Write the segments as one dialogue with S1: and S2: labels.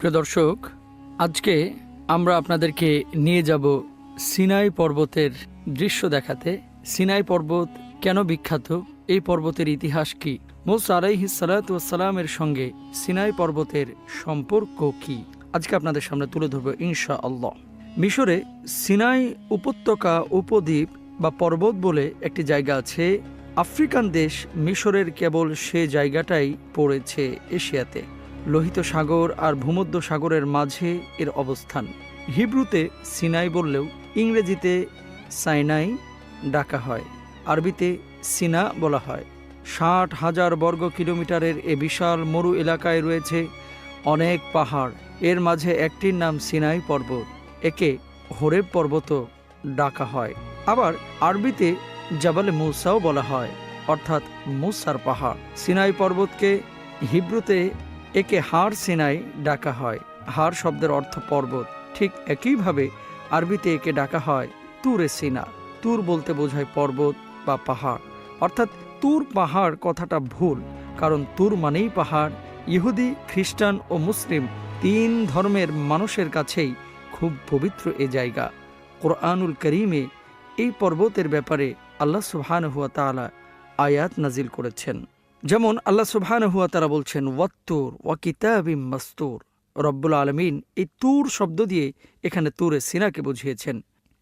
S1: প্রিয় দর্শক, আজকে আমরা আপনাদেরকে নিয়ে যাব সিনাই পর্বতের দৃশ্য দেখাতে। সিনাই পর্বত কেন বিখ্যাত, এই পর্বতের ইতিহাস কি, মুসা আলাইহিস সালাতু ওয়াস সালামের সঙ্গে সিনাই পর্বতের সম্পর্ক কি, আজকে আপনাদের সামনে তুলে ধরব ইনশাআল্লাহ। মিশরে সিনাই উপত্যকা উপদ্বীপ বা পর্বত বলে একটি জায়গা আছে। আফ্রিকান দেশ মিশরের কেবল সে জায়গাটাই পড়েছে এশিয়াতে। লোহিত সাগর আর ভূমধ্য সাগরের মাঝে এর অবস্থান। হিব্রুতে সিনাই বললেও ইংরেজিতে সাইনাই ডাকা হয়, আরবিতে সিনা বলা হয়। 60,000 বর্গ কিলোমিটারের এ বিশাল মরু এলাকায় রয়েছে অনেক পাহাড়। এর মাঝে একটির নাম সিনাই পর্বত, একে হোরেব পর্বতও ডাকা হয়। আবার আরবিতে জাবালে মুসাও বলা হয়, অর্থাৎ মুসার পাহাড়। সিনাই পর্বতকে হিব্রুতে একে হার সিনাই ডাকা হয়। হার শব্দের অর্থ পর্বত। ঠিক একইভাবে আরবিতে একে ডাকা হয় তুরে সিনা। তুর বলতে বোঝায় পর্বত বা পাহাড়, অর্থাৎ তুর পাহাড় কথাটা ভুল, কারণ তুর মানেই পাহাড়। ইহুদি, খ্রিস্টান ও মুসলিম 3 ধর্মের মানুষের কাছেই খুব পবিত্র এ জায়গা। কোরআনুল কারীমে এই পর্বতের ব্যাপারে আল্লাহ সুবহানাহু ওয়া তাআলা আয়াত নাজিল করেছেন। যেমন আল্লাহ সুবহানাহু ওয়া তাআলা বলছেন, ওয়াত্তুর ওয়া কিতাবিম মাসতুর। রব্বুল আলামিন এই তুর শব্দ দিয়ে এখানে তুরে সিনাকে বুঝিয়েছেন,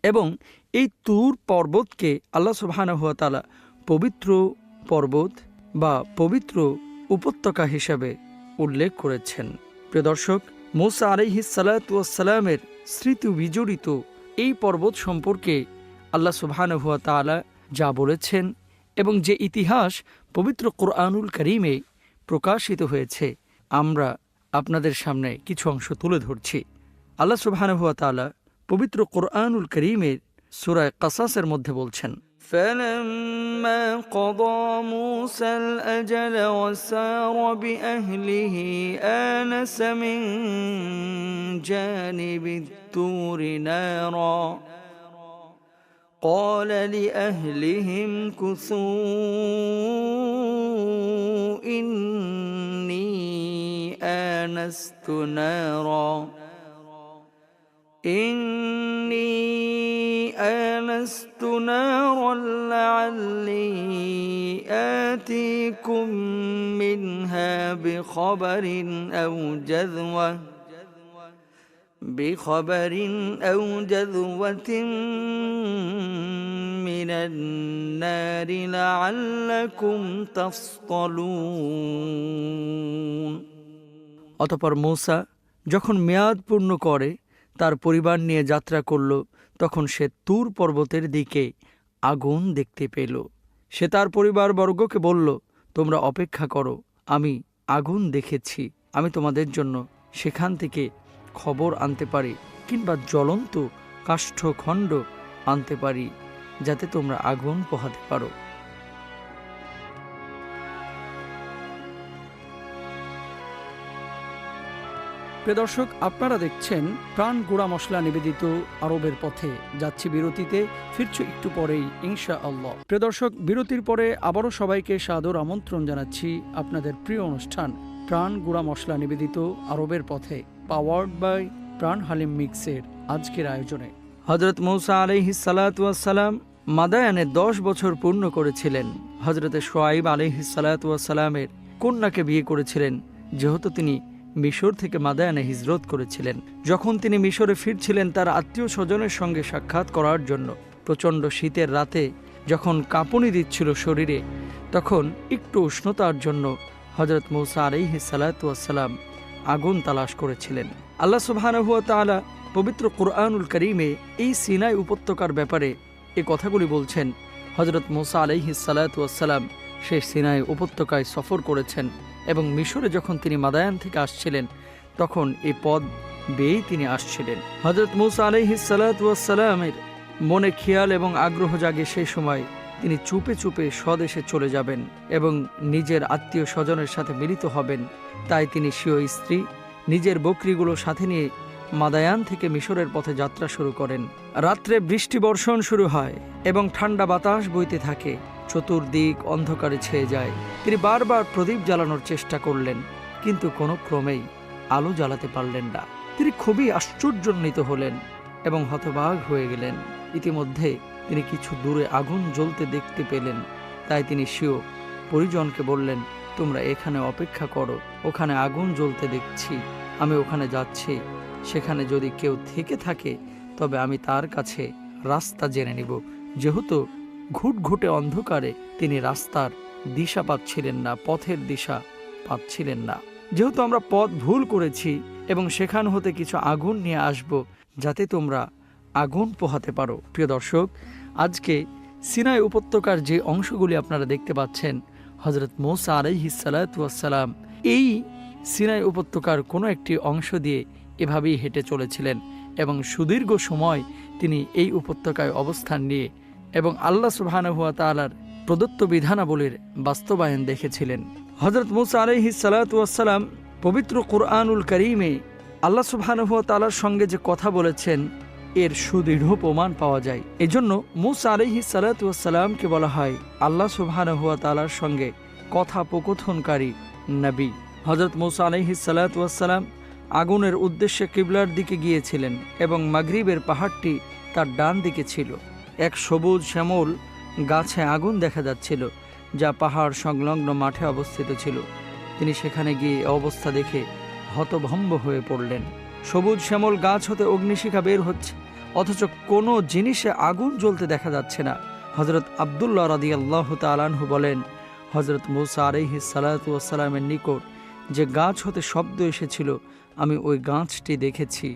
S1: এবং এই তুর পর্বতকে আল্লাহ সুবহানাহু ওয়া তাআলা পবিত্র পর্বত বা পবিত্র উপত্যকা হিসাবে উল্লেখ করেছেন। প্রিয় দর্শক, মুসা আলাইহিস সালাতু ওয়াস সালামের স্মৃতি বিজড়িত এই পর্বত সম্পর্কে আল্লাহ সুবহানাহু ওয়া তাআলা যা বলেছেন এবং যে ইতিহাস পবিত্র কোরআনুল কারীমে প্রকাশিত হয়েছে, আমরা আপনাদের সামনে কিছু অংশ তুলে ধরছি। আল্লাহ সুবহানাহু ওয়া তাআলা পবিত্র কোরআনুল কারীমের সূরা কাসাসের মধ্যে বলছেন, فَلَمَّا قَضَى مُوسَى الْأَجَلَ وَسَارَ بِأَهْلِهِ آنَسَ مِنْ جَانِبِ الطُّورِ نَارًا قال لأهلهم كثوا إني آنست نارا لعلي آتيكم منها بخبر أو جذوة من النار لعلكم تصطلون। অতঃপর মূসা যখন মেয়াদ পূর্ণ করে তার পরিবার নিয়ে যাত্রা করল, তখন সে তুর পর্বতের দিকে আগুন দেখতে পেল। সে তার পরিবারবর্গকে বলল, তোমরা অপেক্ষা করো, আমি আগুন দেখেছি, আমি তোমাদের জন্য সেখান থেকে খবর আনতে পারি কিংবা জ্বলন্ত কাষ্ঠখণ্ড আনতে পারি, যাতে তোমরা আগুন পোহাতে পারো। প্রিয় দর্শক, আপনারা দেখছেন প্রাণ গুঁড়া মশলা নিবেদিত আরবের পথে। যাচ্ছি বিরতিতে, ফিরছি একটু পরেই ইনশাআল্লাহ। প্রিয় দর্শক, বিরতির পরে আবারও সবাইকে সাদর আমন্ত্রণ জানাচ্ছি আপনাদের প্রিয় অনুষ্ঠান প্রাণ গুঁড়া মশলা নিবেদিত আরবের পথে, পাওয়ার্ড বাই প্রাণ হালিম মিক্সের আজকের আয়োজনে। হযরত মূসা আলাইহিস সালাতু ওয়াস সালাম মাদায়ানে 10 বছর পূর্ণ করেছিলেন। হযরত শুআয়ব আলাইহিস সালাতু ওয়াস সালামের কন্যাকে বিয়ে করেছিলেন, যেহেতু তিনি মিশর থেকে মাদায়ানে হিজরত করেছিলেন। যখন তিনি মিশরে ফিরছিলেন তার আত্মীয় স্বজনের সঙ্গে সাক্ষাৎ করার জন্য, প্রচণ্ড শীতের রাতে যখন কাঁপুনি দিচ্ছিল শরীরে, তখন একটু উষ্ণতার জন্য হযরত মূসা আলাইহিস সালাতু ওয়াস সালাম আগুন তালাশ করেছিলেন। আল্লাহ সুবহানাহু ওয়া তাআলা পবিত্র কোরআনুল কারীমে এই সিনাই উপত্যকার ব্যাপারে এই কথাগুলি বলছেন। হযরত মূসা আলাইহিস সালাতু ওয়াস সালাম সেই সিনাই উপত্যকায় সফর করেছেন, এবং মিশরে যখন তিনি মাদায়ান থেকে আসছিলেন তখন এই পথ বেয়েই তিনি আসছিলেন। হযরত মূসা আলাইহিস সালাতু ওয়াস সালামের মনে খেয়াল এবং আগ্রহ জাগে সেই সময় তিনি চুপে চুপে স্বদেশে চলে যাবেন এবং নিজের আত্মীয় স্বজনের সাথে মিলিত হবেন। তাই তিনি স্বীয় স্ত্রী, নিজের বকরিগুলো সাথে নিয়ে মাদায়ান থেকে মিশরের পথে যাত্রা শুরু করেন। রাত্রে বৃষ্টি বর্ষণ শুরু হয় এবং ঠান্ডা বাতাস বইতে থাকে। চতুর্দিক অন্ধকারে ছেয়ে যায়। তিনি বারবার প্রদীপ জ্বালানোর চেষ্টা করলেন, কিন্তু কোনো ক্রমেই আলো জ্বালাতে পারলেন না। তিনি খুবই আশ্চর্যান্বিত হলেন এবং হতবাক হয়ে গেলেন। ইতিমধ্যে তিনি কিছু দূরে আগুন জ্বলতে দেখতে পেলেন। তাই তিনি স্বীয় পরিজনকে বললেন, তোমরা এখানে অপেক্ষা করো, ওখানে আগুন জ্বলতে দেখছি, আমি ওখানে যাচ্ছি। সেখানে যদি কেউ থেকে থাকে তবে আমি তার কাছে রাস্তা জেনে নিব। যেহেতু ঘুটঘুটে অন্ধকারে তিনি রাস্তার দিশা পাচ্ছিলেন না, পথের দিশা পাচ্ছিলেন না। যেহেতু আমরা পথ ভুল করেছি এবং সেখান হতে কিছু আগুন নিয়ে আসব, যাতে তোমরা আগুন পোহাতে পারো। প্রিয় দর্শক, আজকে সিনাই উপত্যকার যে অংশগুলি আপনারা দেখতে পাচ্ছেন, হযরত মূসা আলাইহিস সালাতু ওয়াস সালাম এই সিনাই উপত্যকার কোনো একটি অংশ দিয়ে এভাবেই হেঁটে চলেছিলেন এবং সুদীর্ঘ সময় তিনি এই উপত্যকায় অবস্থান নিয়ে এবং আল্লাহ সুবহানাহু ওয়া তাআলার প্রদত্ত বিধানাবলীর বাস্তবায়ন দেখেছিলেন। হযরত মূসা আলাইহিস সালাতু ওয়াস সালাম পবিত্র কুরআনুল কারীমে আল্লাহ সুবহানাহু ওয়া তাআলার সঙ্গে যে কথা বলেছেন এর সুদৃঢ় প্রমাণ পাওয়া যায়। এজন্য মূসা আলাইহিস সালাতু ওয়াস সালামকে বলা হয় আল্লাহ সুবহানাহু ওয়া তাআলার সঙ্গে কথোপকথনকারী নবী। হযরত মূসা আলাইহিস সালাতু ওয়াস সালাম আগুনের উদ্দেশ্যে কিবলার দিকে গিয়েছিলেন এবং মাগরিবের পাহাড়টি তার ডান দিকে ছিল। এক সবুজ শ্যামল গাছে আগুন দেখা যাচ্ছিল, যা পাহাড় সংলগ্ন মাঠে অবস্থিত ছিল। তিনি সেখানে গিয়ে অবস্থা দেখে হতভম্ব হয়ে পড়লেন। সবুজ শ্যামল গাছ হতে অগ্নিশিখা বের হচ্ছে, অথচ কোনো জিনিসে আগুন জ্বলতে দেখা যাচ্ছে না। হযরত আব্দুল্লাহ রাদিয়াল্লাহু তাআলা আনহু বলেন, হযরত মূসা আলাইহিস সালাতু ওয়াস সালামের নিকট যে গাছ হতে শব্দ এসেছিল, আমি ওই গাছটি দেখেছি।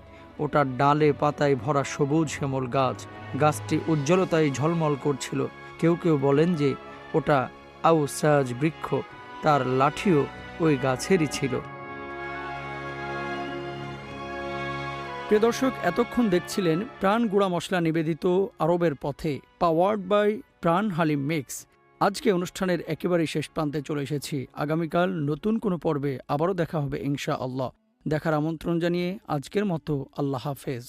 S1: ওটার ডালে পাতায় ভরা সবুজ শ্যামল গাছ। গাছটি উজ্জ্বলতায় ঝলমল করছিল। কেউ কেউ বলেন যে ওটা আউসাজ বৃক্ষ, তার লাঠিও ওই গাছেরই ছিল। প্রিয় দর্শক, এতক্ষণ দেখছিলেন প্রাণ গুঁড়া মশলা নিবেদিত আরবের পথে, পাওয়ার্ড বাই প্রাণ হালিম মিক্স। আজকে অনুষ্ঠানের একেবারেই শেষ প্রান্তে চলে এসেছি। আগামীকাল নতুন কোনো পর্বে আবারও দেখা হবে ইনশাআল্লাহ। দেখার আমন্ত্রণ জানিয়ে আজকের মতো আল্লাহ হাফেজ।